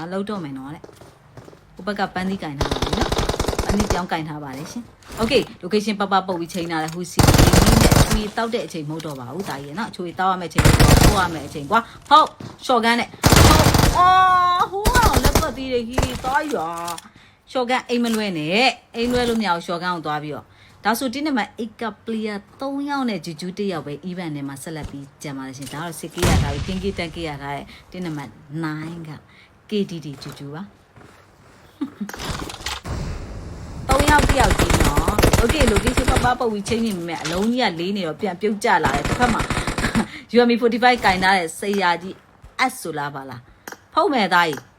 lâu đâu mày nói đấy bác gặp bạn đi cài nào đấy đó bạn đi kéo cài nào bà đấy chứ ok location papa bảo bị chơi nào là hụt xì chui tao để chơi mô đồ bảo tại vì nó chui tao mày chơi quá mày chơi quá hậu shotgun này hậu lấy cái gì để khi tao giờ shotgun em nuôi luôn nhau shotgun tao bây giờ đó số tiền mà ít cái player tao nhau này chú đi vào về event này mà sẽ là bị chạm vào thì đó là sẽ kia là kinh kia là tiền mà nine cái KDD chú á tao nhau đi vào gì nó ok location papa bảo bị chơi như mẹ lâu như lý này rồiပြန်ပြုတ်ကြလာတယ်တစ်ခါမှ UMI 45 ကင်ထားတဲ့ဆေးရကြီးအဆိုလားပါလားဖုံးမဲ့သားကြီး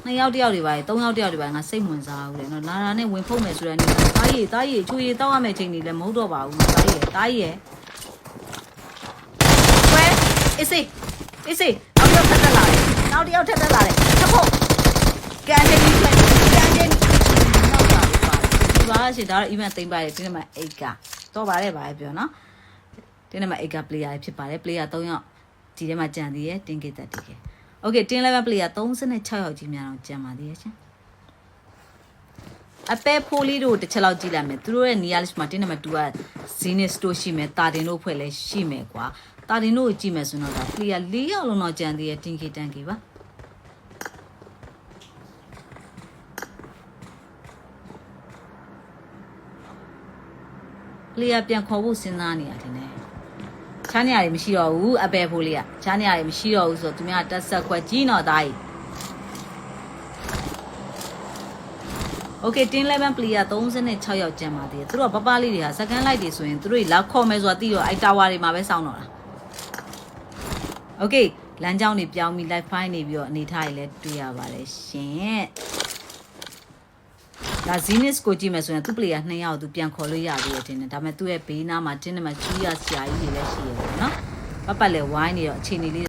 2ယောက်တယောက်တွေပါ3ယောက်တယောက်တွေပါငါစိတ်ဝင်စားဘူးလေနော်လာတာနဲ့ဝင်ဖုံးမယ်ဆိုတဲ့နေတာသားကြီးချွေတောက်ရမယ့်ချိန်တွေလည်းမဟုတ်တော့ပါဘူးသားကြီးဝဲအေးစေးနောက်တယောက်ထပ်တက်လာတယ်ထပ်ဖို့ကန်နေပြီကန်နေနောက်ပါဒီပါရှိဒါတော့ event သိမ်းပါတယ်ဒီနေ့မှာ8ကတော့ပါတယ်ပါပြောနော်ဒီနေ့မှာ8က player ဖြစ်ပါတယ် player 3ယောက်ဒီထဲမှာကြံသေးတယ်တင်ကေတက်တည်ခဲ့ okay တင်း level player 36ယောက်ကြီးများတော့ကြံပါသေးရဲ့ရှင်အပဲဖိုးလေးတို့တစ်ချက်လောက်ကြည့်လိုက်မယ်သူတို့ရဲ့ near list မှာတင်းနံပါတ်2က Zenith store ရှိမယ်တာတင်တို့ဖွဲ့လဲရှိမယ်ကွာတာတင်တို့ကိုကြည့်မယ်ဆိုတော့ဒါ player 4ယောက်လုံးတော့ကြံသေးရဲ့တင်ကေတန်ကေပါplayer ပြန်ခေါ်ဖို့စဉ်းစားနေရတယ်နဲ့ချားနေရတယ်မရှိတော့ဘူးအပဲဖိုးလေးကချားနေရတယ်မရှိတော့ဘူးဆိုတော့သူများတက်ဆက်ခွက်ကြီးတော့သားကြီး okay တင်း level player 36ယောက်ကျန်ပါသေးတယ်သူတို့ကပပလေးတွေဟာ second light တွေဆိုရင်သူတို့လောက်ခေါ်မယ်ဆိုတာသိတော့အဲ့ tower တွေမှာပဲစောင့်တော့တာ okay လမ်းကြောင်းတွေပြောင်းပြီး live file နေပြီးတော့အနေထားတွေလည်းတွေ့ရပါတယ်ရှင်ဒါ Zenith ကိုကြည့်မယ်ဆိုရင်သူ player 2ယောက်သူပြန်ခေါ်လို့ရသေးတယ်တင်တယ်ဒါပေမဲ့သူ့ရဲ့ဘေးနားမှာတင်းနေမှာကျူးရဆရာကြီးတွေလည်းရှိရတယ်နော်ပတ်ပတ်လဲဝိုင်းနေတော့အခြေအနေလေး